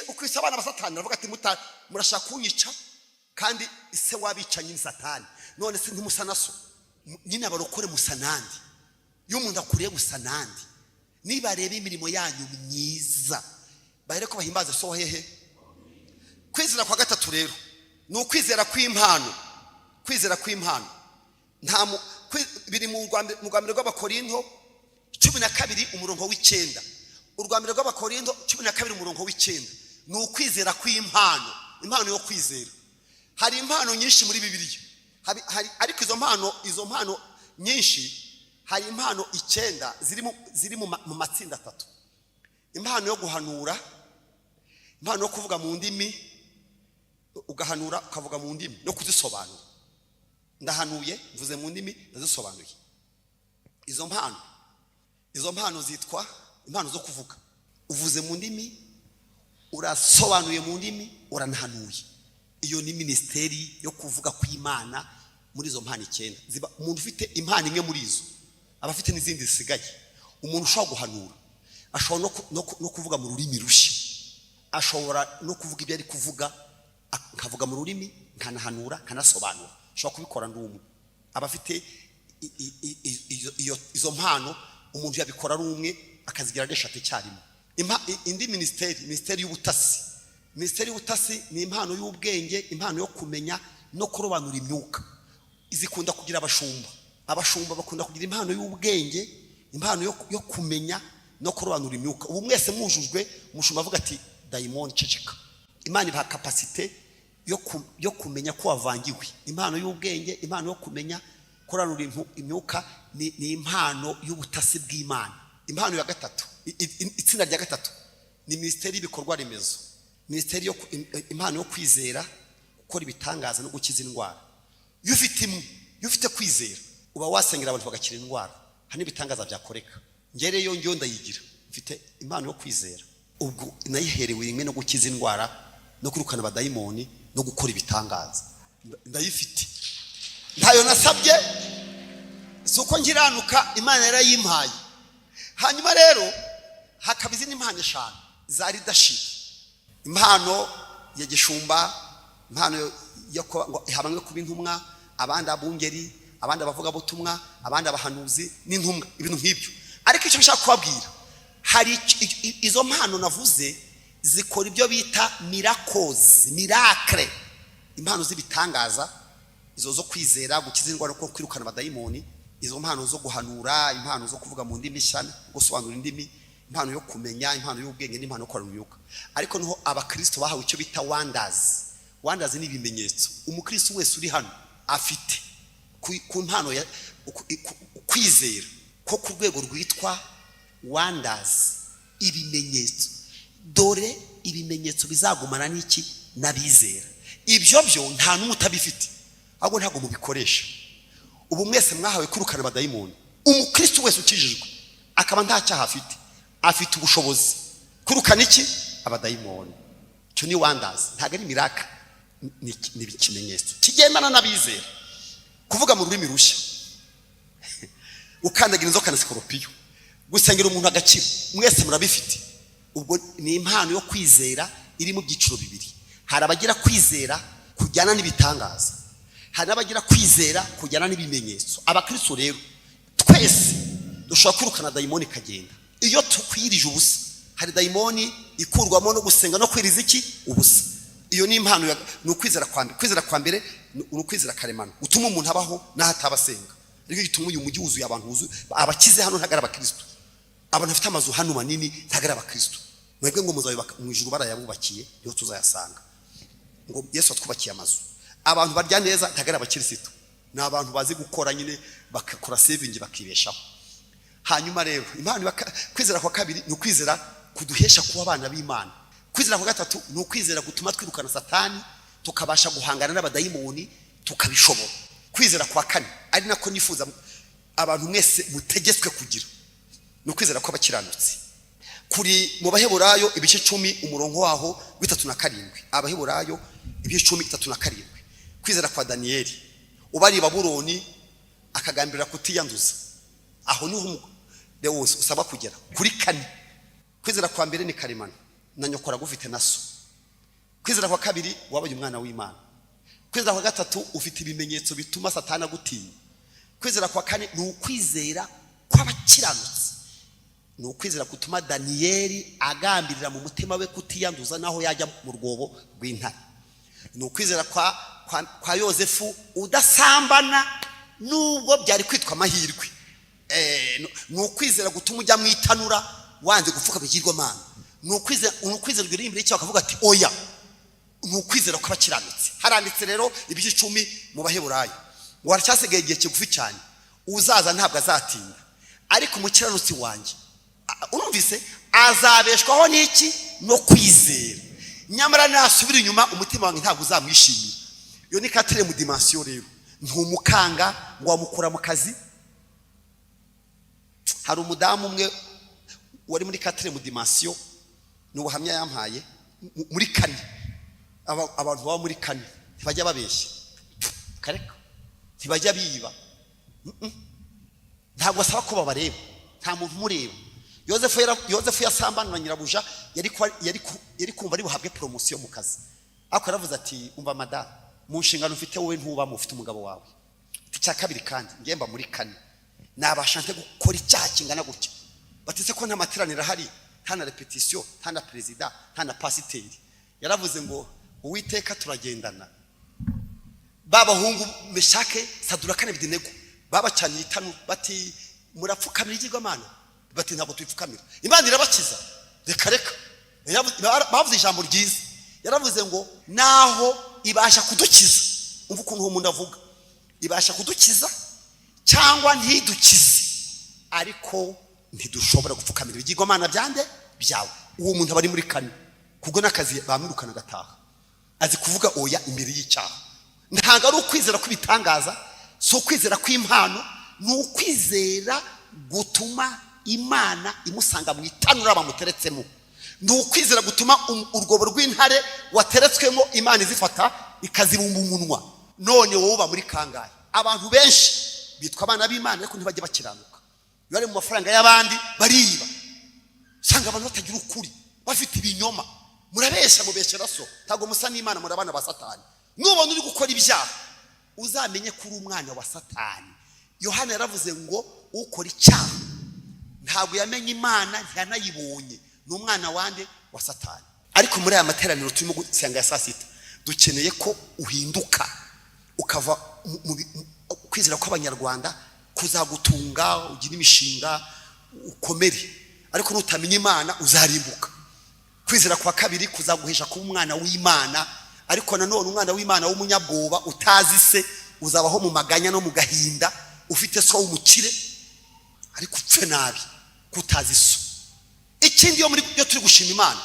ukwisa abana ba Satani. Aravuga ati murashaka kunyica, kandi ise wabicanye ni Satani. None se ntimusa na so? Nyine abarokore musa nande. Iyo umuntu akuriye gusa nande, niba reba imirimo yanyu myiza, bahereko bahimbaza so hehe. Kwizera kwa gatatu rero ni ukwizera kw'impano. Kwizera kw'impano biri mu rwambere rw'Abakorinto 12 umurongo w'9. Urwambere rw'Abakorinto 12 umurongo w'9 ni ukwizera kw'impano. Impano yo kwizera. Hari impano nyinshi muri Bibiliya, ariko izo mpano nyinshi, hari impano 9 ziri mu matsinda 3. Impano yo guhanura, impano yo kuvuga mu ndimi, ugahanura ukavuga mu ndimi no kuzisobanura. Ndahanuye mvuze mu ndimi, ndazisobanuye. Izo mpano zitwa impano zo kuvuga. Uvuze mu ndimi, urasobanuye mu ndimi, uranahanuye. Iyo ni ministeri yo kuvuga kw'Imana. Muri izo mpano 9 ziba umuntu ufite impano imwe muri izo, abafite n'izindi zisigaye. Umuntu ushobora guhanura, ashobora no kuvuga mu rurimi rushya, ashobora no kuvuga ibyo ari kuvuga, akavuga mu rurimi, nkanahanura, nkanasobanura. Ashobora kubikora ndumwe. Abafite izo mpano, umuntu yabikora ari umwe, akazigira eshatu icyarimwe. Indi ministeri y'ubutasi. Ministeri y'ubutasi ni impano y'ubwenge, impano yo kumenya no kurobanura imyuka. Izikunda kugira abashumba. Abashumba bakunda kugira impano y'ubwenge, impano yo kumenya no kurobanura imyuka. Ubu mwese mwujujwe, umushumba avuga ati dayimoni ceceka. Imana ibaha capacité yo kumenya ko wavangiwe. Impano y'ubwenge, impano yo kumenya kurobanura imyuka ni impano y'ubutasi bw'Imana. Impano ya gatatu, itsinda rya gatatu, ni ministeri y'ibikorwa remezo. Ministeri impano yo kwizera, gukora ibitangaza no gukiza indwara. Iyo ufite kwizera, uba wasengera abantu bagakira indwara, hari ibitangaza byakoreka. Ngereyo njyo ndayigira, mfite impano yo kwizera. Ubwo nayiherewe rimwe no gukiza indwara, no kurukana abadayimoni, no gukora ibitangaza. Ndayifite. Ntayo nasabye, suko ngiranuka, Imana yarayimpaye. Hanyuma rero hakaba izindi impano eshanu za leadership. Impano ya gishumba, impano yo habamwe kuba intumwa, abandi abungeri, abandi abavuga butumwa, abandi abahanuzi n'intumwa, ibintu nk'ibyo. Ariko icyo nshaka kubabwira, hari izo mpano navuze zikora ibyo bita miracles, miracle, impano z'ibitangaza, izo zo kwizera, gukiza indwara no kwirukana abadayimoni, izo mpano zo guhanura, impano zo kuvuga mu ndimi nshya, gusobanura indimi, impano yo kumenya, impano y'ubwenge n'impano yo korana umwuka. Ariko niho abakristo bahawe icyo bita wonders. Wonders ni ibimenyetso umukristo wese uri hano afite ku mpano ya kwizera ko ku rwego rwitwa wonders, ibimenyetso. Dore ibimenyetso bizagumana n'iki n'abizera. Ibyo byo nta n'umwe utabifite, ahubwo ntabwo mubikoresha. Ubu mwese mwahawe kwirukana abadayimoni. Umukristo wese ukijijwe akaba nta cyaha afite ubushobozi kwirukana iki abadayimoni. Cyo ni wonders, ntabwo ari miracle, ni ikimenyetso kigendana n'abizera. Kuvuga mu rurimi rushya, ukandagira inzoka na sikorupiyo, gusengera umuntu agakira, mwese murabifite. Ubwo ni impano yo kwizera iri mu byiciro bibiri. Hari abagira kwizera kujyana n'ibitangaza, hari n'abagira kwizera kujyana n'ibimenyetso. Abakristo rero twese dushobora kwirukana dayimoni kagenda. Iyo tukwirije ubusa, hari dayimoni ikurwamo no gusenga no kwiriza iki ubusa. Iyo ni impano ya n'ukwizera kwambere. Kwizera kwambere n'ukwizera karemano utuma umuntu abaho n'ahatabasenga. Ariko gituma uyu mujyi wuzuye abantu wuzuye abakize hano ntagara abakristo. Abantu bafite amazu hano manini ntagara abakristo. Mwebwe ngo muzabe mu ijuru barayabubakiye, yo tuzayasanga. Ngo Yesu atwubakiye amazu. Abantu barya neza ntagara abakristo. Ni abantu bazi gukora nyine bakakora saving bakibeshaho. Hanyuma rero impano kwizera kwa kabiri ni ukwizera kuduhesha kuba abana b'Imana. Kwizera kwa gatatu ni ukwizera gutuma twirukana satani tukabasha guhangana n'abadayimoni tukabishobora. Kwizera kwa kane ari nako nifuza abantu mwese mutegetswe kugira, ni ukwizera kw'abakiranutsi. Kuri mu Baheburayo ibice 10 umurongo waho w'37. Abaheburayo ibice 10:37. Kwizera kwa Danieli ubari Babuloni akagambira kutiyanduza, aho niho wose usaba kugera kuri kane. Kwizera kwa mbere ni karemano na nyokora gufite naso. Kwizera kwa kabiri wabaye umwana w'Imana. Kwizera kwa gatatu ufite ibimenyetso bituma satana gutinya. Kwizera kwa kane ni ukwizera kw'abakiranutsi, ni ukwizera gutuma Danieli agambirira mu mutima we kutiyanduza naho yajya mu rwobo rw'intare. Ni ukwizera kwa Yosefu udasambana nubwo byari kwitwa amahirwe. Ni ukwizera gutuma ujya mu itanura wanze gupfuka bigirwamana. Ni ukwizera uri imbere y'icyo akavuga ati oya. Ni ukwizera kw'abakiranutsi. Haranditse rero ibice 10 mu Baheburayo ngo haracyasigaye igihe kigufi cyane, uzaza ntabwo azatinda, ariko umukiranutsi wanjye urumvise azabeshwaho n'iki no kwizera. Nyamara nasubira inyuma umutima wanjye ntabwo uzamwishimira. Iyo ni katire mu dimension rero, ntumukanga ngo wamukura mu kazi. Hari umudamu umwe wari muri katire mu dimension, n'ubuhamya yampaye muri kane. Abantu baba muri kane ntibajya babeshya, kareka ntibajya biba, ntabwo asaba ko babareba, nta muntu umureba. Yosefu yasambana na nyirabuja yari kumva ari buhabwe promotion mu kazi, ariko yaravuze ati umva madame, mu nshingano ufite wowe ntubamo, ufite umugabo wawe. Icya kabiri kandi ngemba muri kane nabasha nte gukora icyaha kingana gutya. Batise ko nta materaniro ahari, nta na repetition, nta na president, nta na pasiteri. Yaravuze ngo Uwiteka turagendana. Babahungu Meshake Saduraka n'Abedenego babacanye itanu bati murapfukamira igirwamana, bati ntabwo twipfukamira, Imana irabakiza. Reka bavuze ijambo ryiza, yaravuze ngo naho ibasha kudukiza. Umva ukuntu umuntu avuga, ibasha kudukiza cyangwa ntidukize, ariko ntidushobora gupfukamira ibigirwamana byande byawe. Uwo muntu abari muri kane kubwo nakazi bamwirukana gataha, azi kuvuga oya imbere y'icyaha. Ntabwo ari ukwizera kw'ibitangaza, so kwizera kw'impano, ni ukwizera gutuma Imana imusanga mu itanura bamuteretsemo. Ni ukwizera gutuma urwobo rw'intare wateretswemo Imana izifata ikazibumba umunwa. None wowe uba muri kangahe? Abantu benshi bitwa abana b'Imana ariko ntibajye bakiranuka. Bari mu mafaranga y'abandi bariba. sanga abantu batagira ukuri bafite ibinyoma murabesha mubeshera so ntago musa n'Imana murabana ba Satani nubona uri gukora ibyaha uzamenye kuri umwana wa Satani Yohana yaravuze ngo ukora icyaha ntago yamenye Imana ntiyanayibonye n'umwana wande wa Satani ariko muri aya materaniro turimo gusenga ya saa sita dukeneye ko uhinduka ukava kwizera kw'abanyarwanda kuzagutunga ugira imishinga ukomere ariko nutamenya Imana uzarimbuka kwizera kwa kabiri kuzaguhesha kuba umwana w'Imana ariko nanone umwana w'Imana w'umunyabwoba utazi se uzabaho mu maganya no mu gahinda ufite so w'umukire ariko upfe nabi kutazi so ikindi yo muri yo turi gushima Imana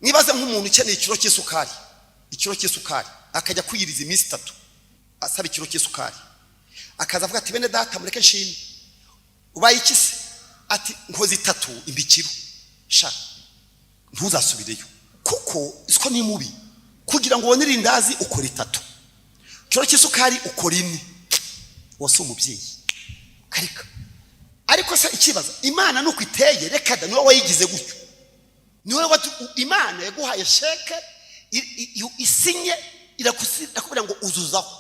nibaze nk'umuntu ukeneye ikiro cy'isukari akajya kwiyiriza iminsi 3 asaba ikiro cy'isukari akaza avuga ati bene data mureke nshime ubaye ikise ati nkozi 3 imbikiro sha ntuzasubireyo kuko isiko ni mubi kugira ngo ubone irindazi ukora 3 kiro cy'isukari ukora 1 wose umubyeyi karika ariko se ikibazo Imana nuko iteye reka da niwe wayigize gutyo niwe Imana yaguhaye sheke isinye irakubwira ngo uzuzaho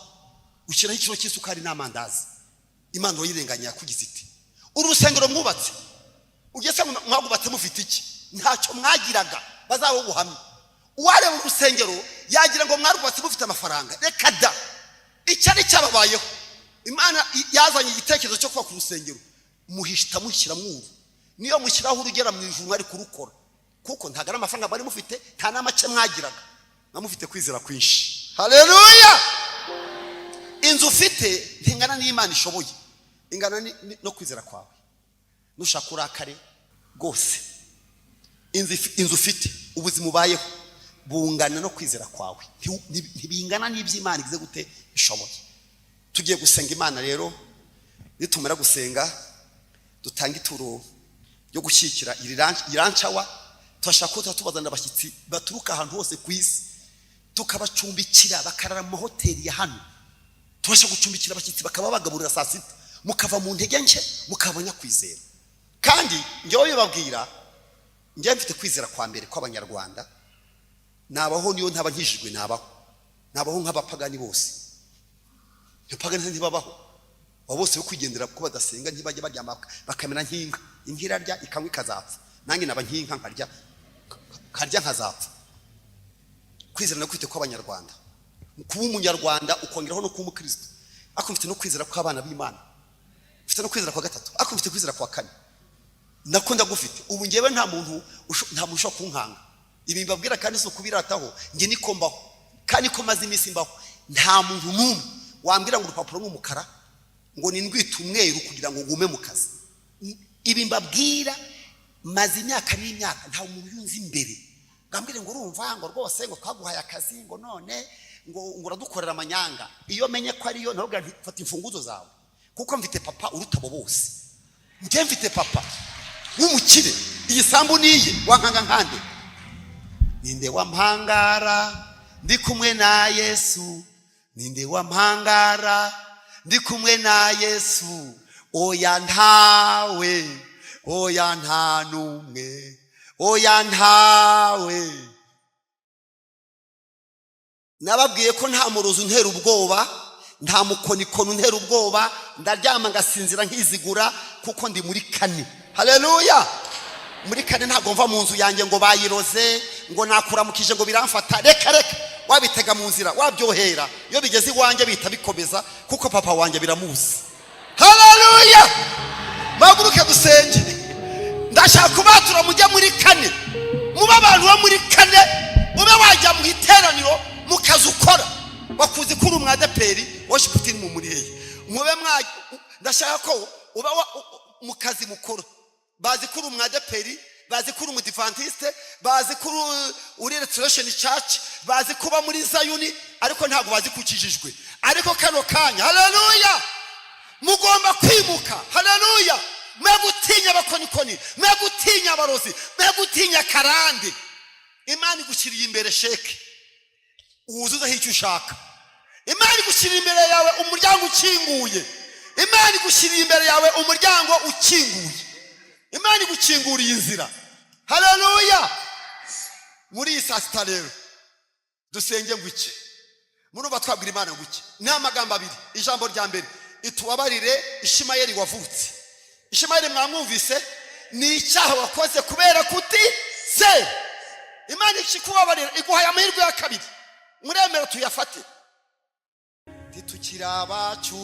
ushyiraho ikiro cy'isukari n'amandazi Imana wayirenganya yakugize iti urusengero mwubatse ugese mwagubatse mufite iki ntacyo mwagiraga bazaho guhamya uwareba urusengero yagira ngo mwarubatse mufite amafaranga reka da icyari cyababayeho Imana yazanye igitekerezo cyo kuba ku rusengero muhishita mushyira mwuru niyo mushyiraho urugera mu ijuru ari kurukora kuko ntagara amafaranga bari mufite nta n'amace mwagiraga namufite kwizera kwinshi haleluya inzu ufite ntingana n'Imana ishoboye ingana no kwizera kwawe nushaka urakare gose inzu ufite ubuzima ubayeho bungana no kwizera kwawe ntibingana n'iby'Imana igize gute ishoboye tugiye gusenga Imana rero nitumara gusenga dutanga ituro yo gushyikira irancawa twashaka ko tubazana abashyitsi baturuka ahantu hose ku isi tukabacumbikira bakarara mu hoteli ya hano tubasha gucumbikira abashyitsi bakaba bagaburira saa sita mukava mu ntege nke mukabanya kwizera kandi njyewe bibabwira njye mfite kwizera kwa mbere kw'abanyarwanda nabaho niyo ntaba nkijijwe nabaho nk'abapagani bose ntipagani ntibabaho bose bo kwigendera kuko badasenga ntibajye baryama bakamena nk'inka inkirarya ikanywa ikazapfa nange naba nk'inka nkarya nkazapfa kwizera no kwite kw'abanyarwanda kuba umunyarwanda ukongeraho no kuba umukristo akumfite no kwizera kw'abana b'Imana mfite no kwizera kwa gatatu akumfite kwizera kwa kane nakunda gufite ubu ngewe nta muntu ushobora kunkanga ibi mbabwira kandi so kubirataho nge niko mbaho kandi ko maze iminsi mbaho nta muntu n'umwe wambwira ngo urupapuro n'umukara ngo nindwite umweru kugira ngo ngume mu kazi ibi mbabwira maze imyaka n'imyaka nta umuntu yunze imbere ngambwire ngo urumva ngo rwose ngo twaguhaye akazi ngo none ngo uradukorera amanyanga iyo menye ko ariyo ntabwo mfata imfunguzo zawe kuko mfite papa urutabo bose njye mfite papa w'umukire iyi sambu niye wankanga nkande ninde wampangara ndi kumwe na Yesu ninde wampangara ndi kumwe na Yesu oya ntawe oya nta numwe oya ntawe nababwiye ko nta muruzi untera ubwoba nta mukonikoni untera ubwoba ndaryama ngasinzira nkizigura kuko ndi muri kane haleluya muri kane ntago mva mu nzu yanjye ngo bayiroze ngo nakuramukije ngo biramfata reka wabitega mu nzira wabyohera iyo bigeze iwanjye bita bikomeza kuko papa wanjye biramuzi haleluya maguruke dusenge ndashaka kubatura mujye muri kane muba abantu bo muri kane ube wajya mu iteraniro mukazi ukora bakuzi kuri umwadeperi worship team mu muriye mube ndashaka ko uba mu kazi mukuru bazi kuri umwadeperi bazi kuri umudivantiste bazi kuri uri restoration church bazi kuba muri Zayuni ariko ntago bazi kukijijwe ariko kano kanya haleluya mugomba kwimuka haleluya mwegutinya abakonikoni mwegutinya abarozi mwegutinya karande Imana igushyiriye imbere sheke uwuzuzaho icyo ushaka Imana igushyiriye imbere yawe umuryango ukinguye Imana igushyiriye imbere yawe umuryango ukinguye Imana igukinguriye inzira Haleluya. Muri iyi saa sita rero dusenge ngo iki? Murumva twabwira Imana ngo iki? Ni amagambo abiri. Ijambo rya mbere, itubabarire Ishimayeli wavutse. Ishimayeli mwamwumvise, ni icyaha wakoze kubera kuti se. Imana ikikubabarira iguhaye amahirwe ya kabiri, muremera tuyafate. Titukira abacu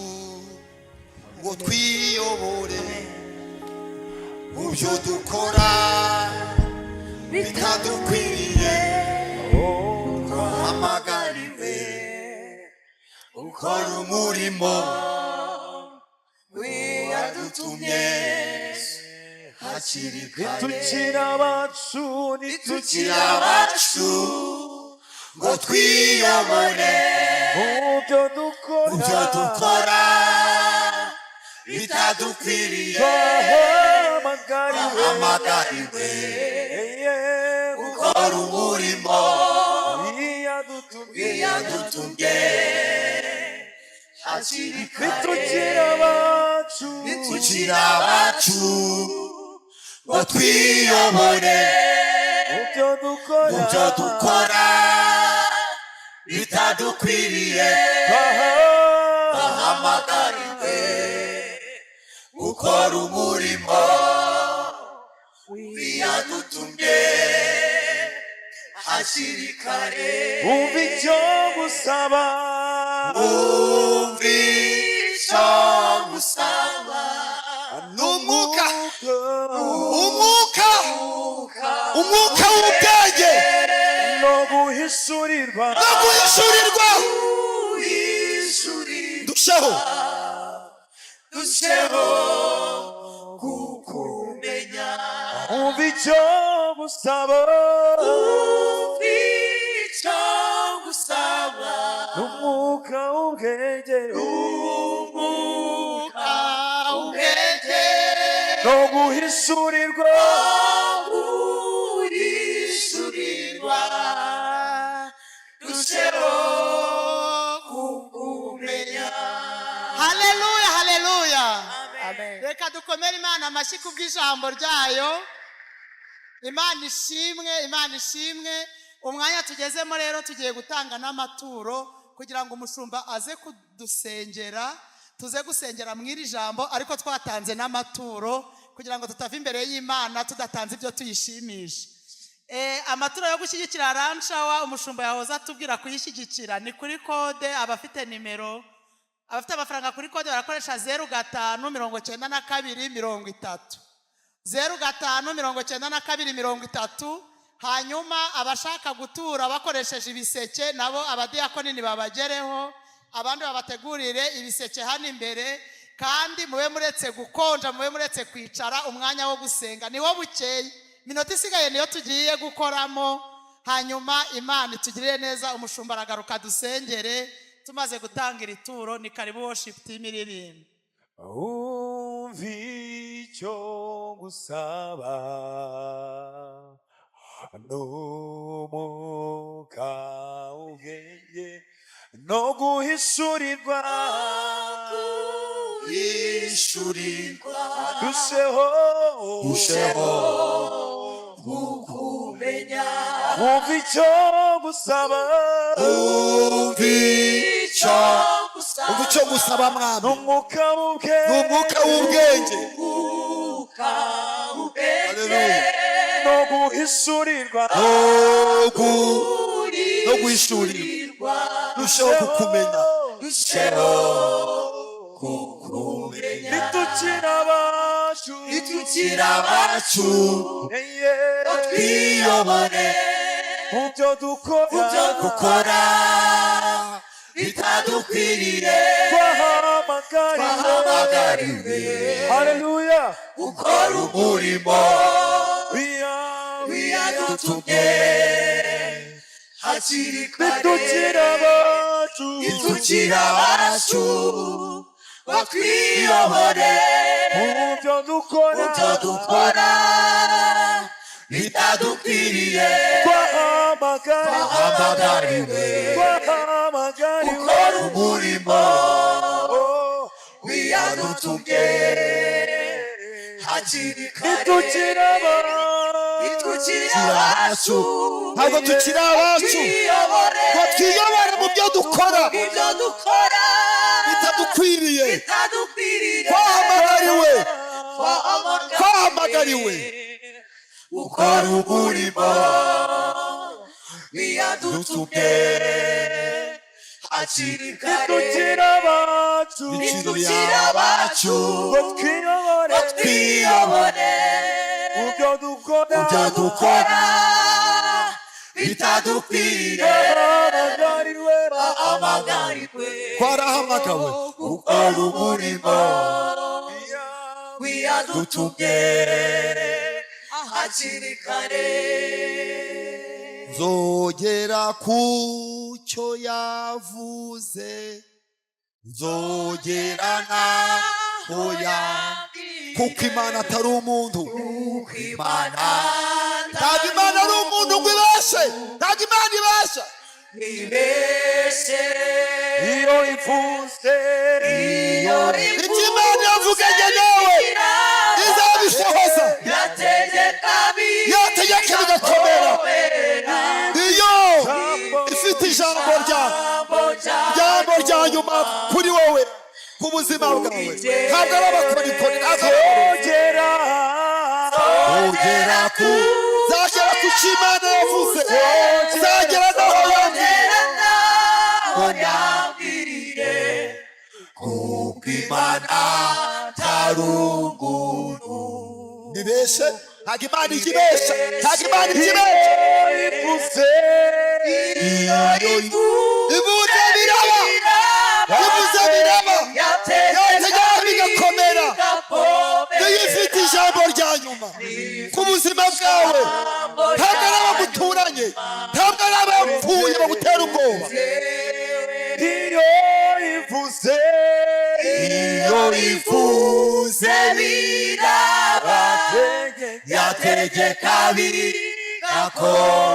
ngo twiyobore, ubyo dukora bitadukwiriye, hamagariwe ukora umurimo wiyadutumye hakiri kare. Nitukira abacu ngo twiyobore, ubyo dukora bitadukwiriye, hamagariwe ukora umurimo wiyadutumye hakiri kare. Nitukira abacu ngo twiyobore, ubyo dukora bitadukwiriye, hamagariwe ukora umurimo wiyadutumye hakiri kare. Umva icyo gusaba, umva icyo gusaba, n'umwuka w'ubwenge no guhishurirwa, dusheho kukumenya. umva icyo gusaba, n'umwuka w'ubwenge no guhishurirwa, dusheho kukumenya. Haleluya, haleluya. Reka dukomere Imana amashyi kubw'ijambo ryayo. Imana ishimwe, Imana ishimwe. Umwanya tugezemo rero tugiye gutanga n'amaturo kugira ngo umushumba aze kudusengera, tuze gusengera mw'iri jambo, ariko twatanze n'amaturo kugira ngo tutava imbere y'Imana tudatanze ibyo tuyishimisha. Amaturo yo gushyigikira Ranshawa umushumba yahoza atubwira kuyishyigikira ni kuri kode. Abafite nimero, abafite amafaranga kuri kode barakoresha 059230 059230. Hanyuma abashaka gutura bakoresheje ibiseke nabo abadiyakoni nibabagereho, abandi babategurire ibiseke hano imbere, kandi mube muretse gukonja, mube muretse kwicara umwanya wo gusenga. Niwo bukeye, minota isigaye niyo tugiye gukoramo, hanyuma Imana itugirire neza. Umushumba aragaruka dusengere tumaze gutanga iri turo. Ni karibu worship team iririmba. umva icyo gusaba, n'umwuka w'ubwenge no guhishurirwa, dusheho kukumenya. umva icyo gusaba, umva icyo gusaba mwami, n'umwuka w'ubwenge Haleluya. no guhishurirwa, no guhishurirwa, dusheho kukumenya. Nitukira abacu twiyobore, ubyo dukora bitadukwiriye, twahamagariwe. Haleluya. ukora umurimo wiyadutumye hakiri kare. Nitukira abacu twiyobore, ubyo dukora bitadukwiriye, twahamagariwe. ukora umurimo wiyadutumye hakiri kare. Nitukira abacu ntabwo tukiri abacu ngo twiyobore mu byo dukora bitadukwiriye twahamagariwe gukora umurimo biyadutumye hakiri kare tukiri abacu ngo twiyobore mu byo dukora bitadukwiriye twarahamagawe gukora umurimo biyadutumye hakiri kare nzogera ku cyo yavuze nzogera naho kuko Imana atari umuntu ntabwo Imana ari umuntu ngo ibeshe ntabwo Imana ibesha iyo ivuze ibyo Imana yavuganye nawe izabisohoza yategeka bigakomera iyo ifite ijambo rya nyuma kuri wowe ku buzima bwawe ntabwo ari abakorikori zagera ku cyo Imana yavuze zagera naho yambwiriye kuko Imana atari umuntu nibeshe ntabwo Imana ikibesha ivuze biraba yategeka bigakomera niyo ifite ijambo rya nyuma ku buzima bwawe ntabwo ari abamuturanye ntabwo ari abapfuye bagutera ubwoba iyo ivuze biraba yategeka bigakomera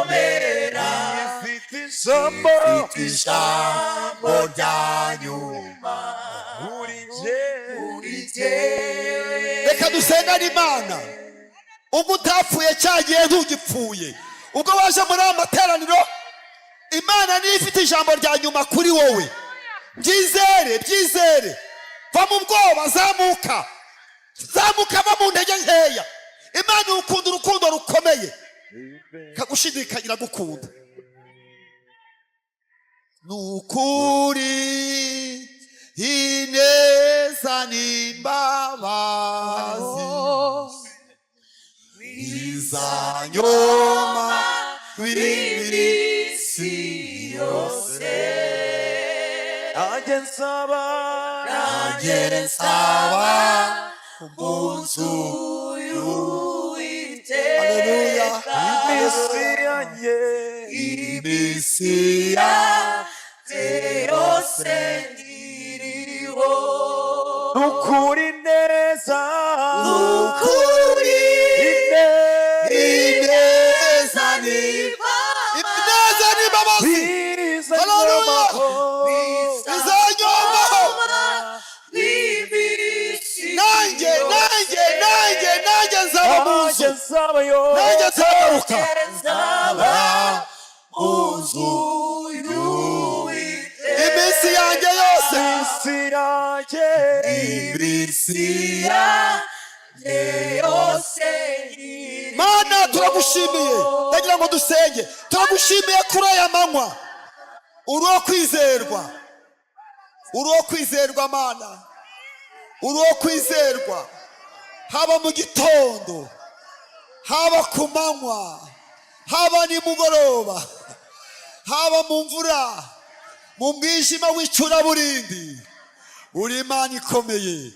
ifite ijambo rya nyuma reka dusengane Imana ubwo utapfuye cyagiye ntugipfuye ubwo waje muri aya materaniro Imana niyo ifite ijambo rya nyuma kuri wowe byizere va mu bwoba zamuka va mu ntege nkeya Imana ukunda urukundo rukomeye kagushidikanyira gukunda nukuri ineza n'imbabazi bizanyoma w'iminsi yose nanjye nsaba umunsi y'Uwiteka iminsi yanjye yose nkiriho nukuri neza ineza n'imbabazi haleluya bizanyomaho nanjye nzaba mu nzu nanjye nzagaruka iminsi yanjye yose Mana turagushimiye ndagira ngo dusenge turagushimiye kuri aya manywa uri uwo kwizerwa Mana uri uwo kwizerwa haba mu gitondo haba ku manywa haba nimugoroba haba mu mvura mu mwijima w'icuraburindi uri Imana ikomeye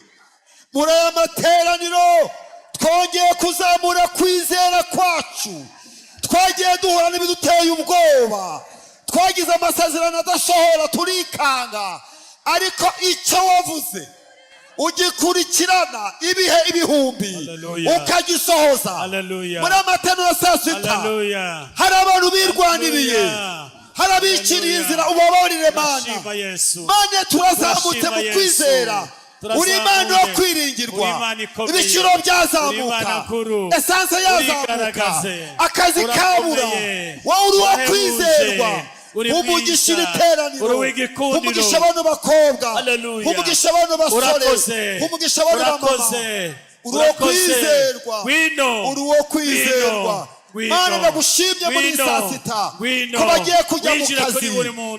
muri aya materaniro twongeye kuzamura kwizera kwacu twagiye duhura n'ibiduteye ubwoba twagize amasezerano adasohora turikanga ariko icyo wavuze ugikurikirana ibihe ibihumbi ukagisohoza muri amateraniro saa sita hari abantu birwaniriye hari abiciriye inzira ubabarire Mana Mana turazamutse mu kwizera uri Imana yo kwiringirwa ibiciro byazamuka esanse yazamuka akazi kabura wowe uri uwo kwizerwa umugisha iteraniro umugisha abantu bakobwa umugisha abantu basore umugisha abantu bamama uri uwo kwizerwa uri uwo kwizerwa Mana ndagushimye muri saa sita ko bagiye kujya mu kazi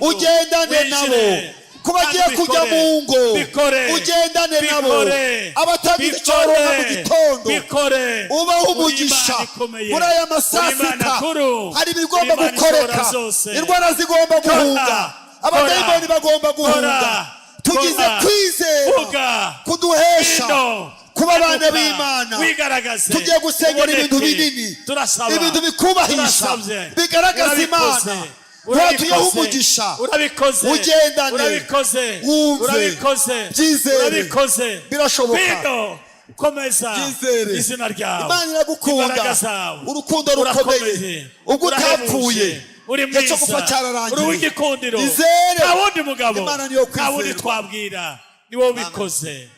ugendane nabo ko bagiye kujya mu ngo ugendane nabo abatabizi icyo baronka mu gitondo ubaho umugisha muri aya masaa sita hari ibigomba gukoreka indwara zigomba guhunga abadayimoni bagomba guhunga tugize kwizera kuduhesha kuba abana b'Imana tugiye gusengera ibintu binini ibintu bikubahisha bigaragaza Imana watuyeho umugisha ugendane wumve byizere birashoboka komeza izina ryawe Imana iragukunda urukundo rukomeye ubwo utapfuye uri mwiza uri w'igikundiro nta wundi mugabo nta wundi twabwira ni wowe ubikoze